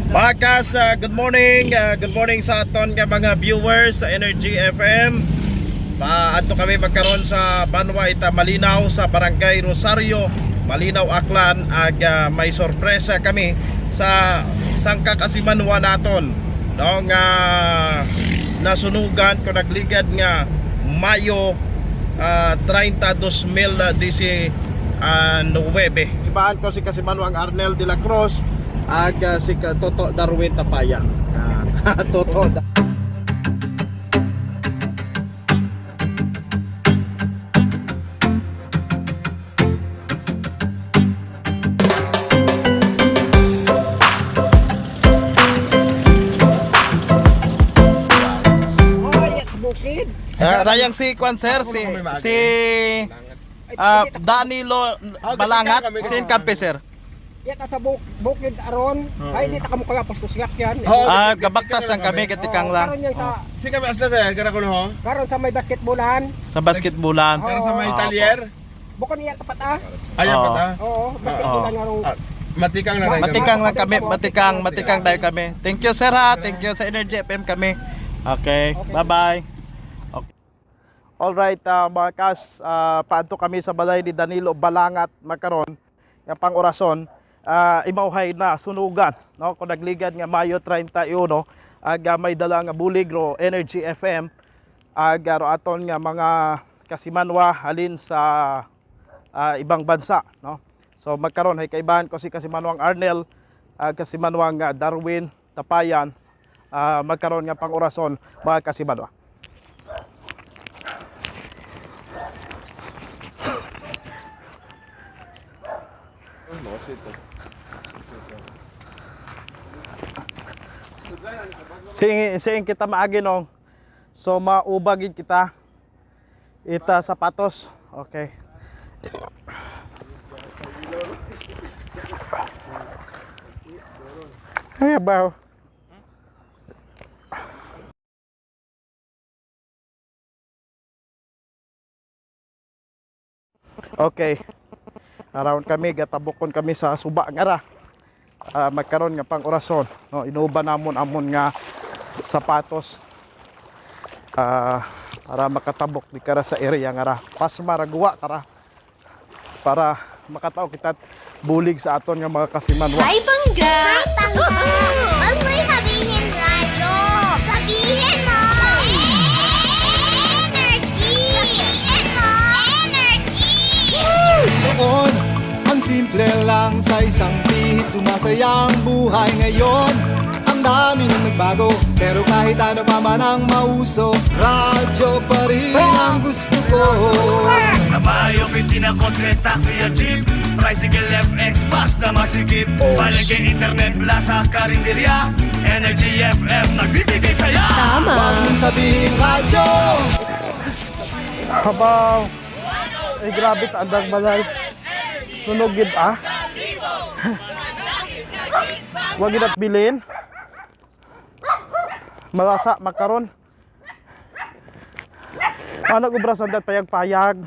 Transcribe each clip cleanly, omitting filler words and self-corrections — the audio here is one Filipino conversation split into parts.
Bakas, good morning. Good morning sa aton nga mga viewers sa Energy FM. Ato kami magkaroon sa Banwa Ita Malinaw sa Barangay Rosario, Malinaw Aklan. May sorpresa kami sa sangka kasimanwa naton. No nga nasunugan ko nagligad nga Mayo 30, 2019. Ibaan ko si Kasimanwang Arnel de la Cruz si Toto Darwin Tapaya. Toto Rayang si Kwanser si Danilo Balangat sin kampe sir. Yata sa bukid aron ay di ta kamo kaya pastos yan. Gabaktas ang kami ketikang lang. Karon yan sa Si kami asla sa gara ko no. karon sa may basketballan. Sa basketballan. Gara sa may Italier. Bukon iya tapat Ayan pa ta. Oo, basketballan nga rong. Matikang na rin. Matikang lang kami, matikang dayo kami. Thank you sir ha. Thank you sa Energy FM kami. Okay, bye-bye. Okay. Alright, mga kas, paadto kami sa balay ni Danilo Balangat makaron nga pang orason. Imauhay na sunugan, no? Kung nagligad nga Mayo 31, may dala nga bulig ro Energy FM, ro aton nga mga kasimanwa halin sa ibang bansa, no? So magkaron hay kaibahan ko si Kasimanwang Arnel, Kasimanwang Darwin Tapayan, magkaron nga pang orason mga kasimanwa. Sing kita maagi nong. So maubagid kita ita sapatos. Okay. Ay baw. Okay. Around kami gatabukon kami sa suba nga ra. Magkaroon nga pang orason, no? Inuba namon amon nga sapatos para makatabok di kara sa area nga ra. Pas maragwa kara para makataw kita bulig sa aton nga mga kasimanwa. Ay bangga! Huwag mo'y sabihin radyo! Sabihin mo! Energy! Sabihin mo! Energy! Noon, ang simple lang sa isang pihit, sumasayang buhay ngayon. Ang dami nang nagbago, pero kahit ano pa man ang mauso, radyo pa rin ang gusto ko. Sa bahay, opisina, kotse, taxi at jeep, tricycle, FX, bus na masikip, palengke, internet, plaza, karinderya, Energy FM, nagbibigay saya. Huwag mong sabihin radyo. Habaw. Ay grabe taandang balay. Tunog gid Wag gid at bilin. Malasa makaron. Ano ko brasan dat payag-payag.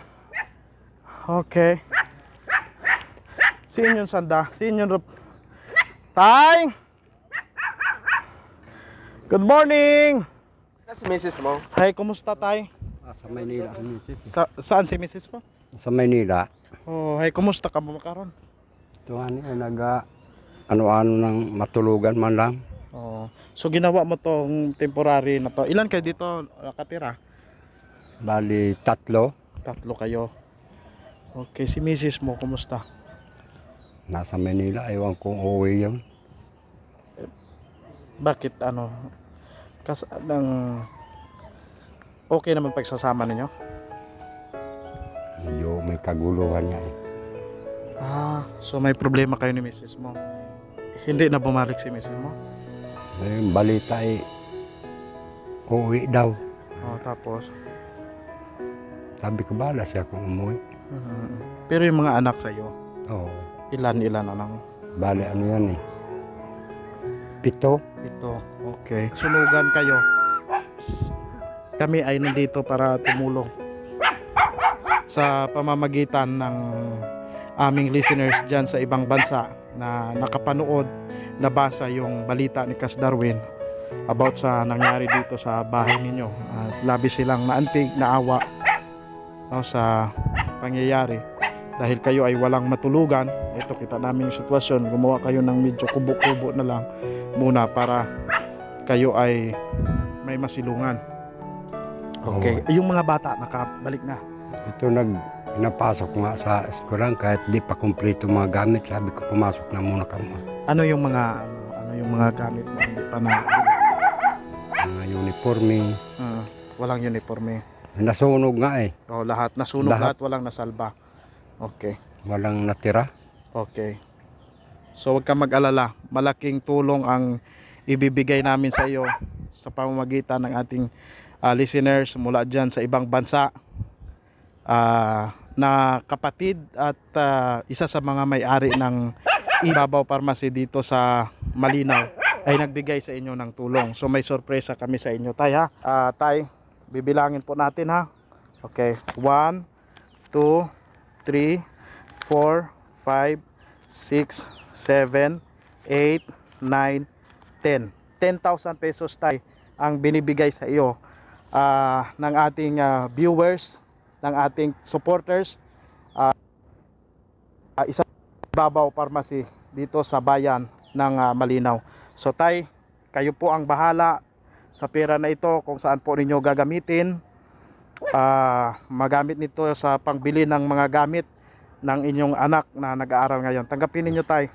Okay. Sinyon sanda, sinyon rup. Tay. Good morning. Si Mrs. mo. Hey, kumusta tay? Sa Maynila si Mrs. Saan si Mrs. mo? Sa Maynila. Oh, hey, kumusta ka mo makaron? Ito ay ano-ano ng matulugan man lang. Oh. So ginawa mo tong temporary na to. Ilan kayo dito nakatira? Bali, 3. 3 kayo. Okay, si Mrs. mo kumusta? Nasa Maynila, ewan kung uuwi yun. Bakit ano? Okay naman pagsasama ninyo? Medyo may kaguluhan niya eh. So may problema kayo ni Mrs. mo. Hindi na bumalik si Mrs. mo? Yung balita eh, uuwi daw. Oh, tapos? Sabi ko, bahala siya kung umuwi. Pero yung mga anak sa'yo, Oo. ilan anak? Bali, ano yan eh. 7. Ito, okay. Sunugan kayo. Kami ay nandito para tumulong sa pamamagitan ng aming listeners dyan sa ibang bansa na nakapanood nabasa yung balita ni Kas Darwin about sa nangyari dito sa bahay ninyo. At labis silang naantig, naawa no, sa pangyayari. Dahil kayo ay walang matulugan, ito kita namin yung sitwasyon, gumawa kayo ng medyo kubo-kubo na lang muna para kayo ay may masilungan. Okay, yung mga bata nakabalik na. Ito pinapasok nga sa eskwelahan kahit di pa kumpleto mga gamit. Sabi ko pumasok na muna kamo. Ano yung mga gamit na hindi pa na Mga uniforme. walang uniforme. Nasunog nga eh. O lahat nasunog, Lahat. lahat walang nasalba. Okay. Walang natira. Okay. So huwag kang mag-alala. Malaking tulong ang ibibigay namin sa iyo sa pamamagitan ng ating listeners mula dyan sa ibang bansa na kapatid at isa sa mga may-ari ng Ibabaw Pharmacy dito sa Malinaw ay nagbigay sa inyo ng tulong. So may sorpresa kami sa inyo, Tay, ha? Tay, bibilangin po natin, ha? Okay. 1, 2, 3, 4, 5, 6, 7, 8, 9, 10. 10,000 pesos, Tay, ang binibigay sa iyo ng ating viewers, ng ating supporters, isa Ibabaw Pharmacy dito sa bayan ng Malinaw. So Tay, kayo po ang bahala sa pera na ito kung saan po ninyo gagamitin. Magamit nito sa pangbili ng mga gamit ng inyong anak na nag-aaral ngayon. Tanggapin ninyo, Tay.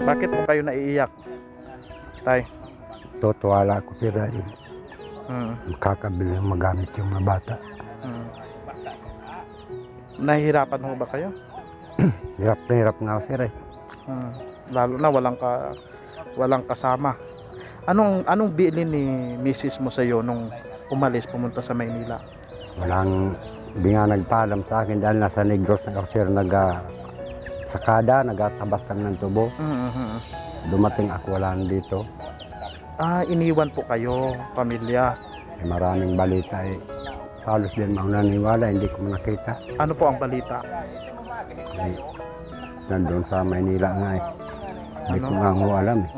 Bakit po kayo naiiyak, Tay? Tutuwala ko si Ray. Makakabili ng magamit yung mga bata. Nahihirapan ho ba kayo? Hirap na hirap nga ako si Ray. Lalo na walang kasama. Anong bilin ni misis mo sa iyo nung umalis pumunta sa Maynila? Di nga nagpaalam sa akin dahil nasa Negros na ako sir sakada, nagatabas kami ng tubo. Dumating ako, wala dito. Iniwan po kayo, pamilya. Maraming balita eh. Halos din ako naniwala, hindi ko nakita. Ano po ang balita? Eh, nandun sa Maynila nga eh. Hindi ko nga ho alam eh.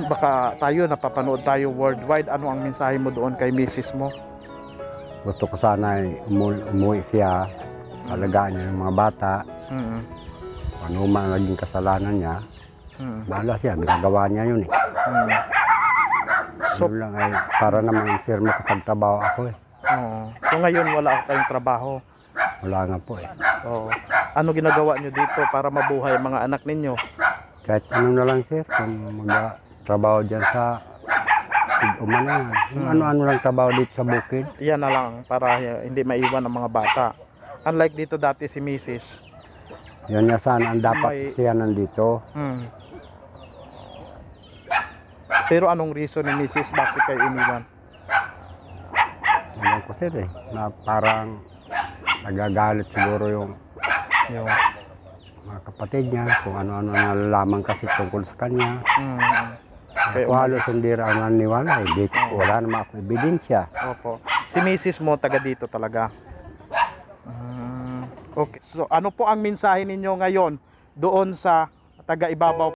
Baka tayo, napapanood tayo worldwide. Ano ang mensahe mo doon kay misis mo? Gusto ko sana eh, umuwi siya. Alagaan niya ng mga bata. Ano man naging kasalanan niya, bahala siya, ginagawa niya yun eh. So, ano lang ay, para naman sir makapagtrabaho ako eh. So ngayon wala kayong trabaho? Wala nga po eh. Ano ginagawa nyo dito para mabuhay ang mga anak ninyo? Kahit ano na lang sir, kung magtrabaho dyan sa Umanan. Ano-ano lang trabaho dito sa bukid. Yan na lang para hindi maiwan ang mga bata. Unlike dito dati si Mrs. Yan nga sana ang dapat siya nandito. Pero anong reason ni Mrs. bakit kayo iniwan? Alam ko sir eh, na parang nagagalit siguro yung mga kapatid niya, kung ano-ano nalalaman kasi tungkol sa kanya. Kung halos hindi raw naniwala eh, dito, wala naman ako ebidensya. Opo. Si Mrs. mo taga dito talaga? Okay. So ano po ang mensahe ninyo ngayon doon sa taga Ibabaw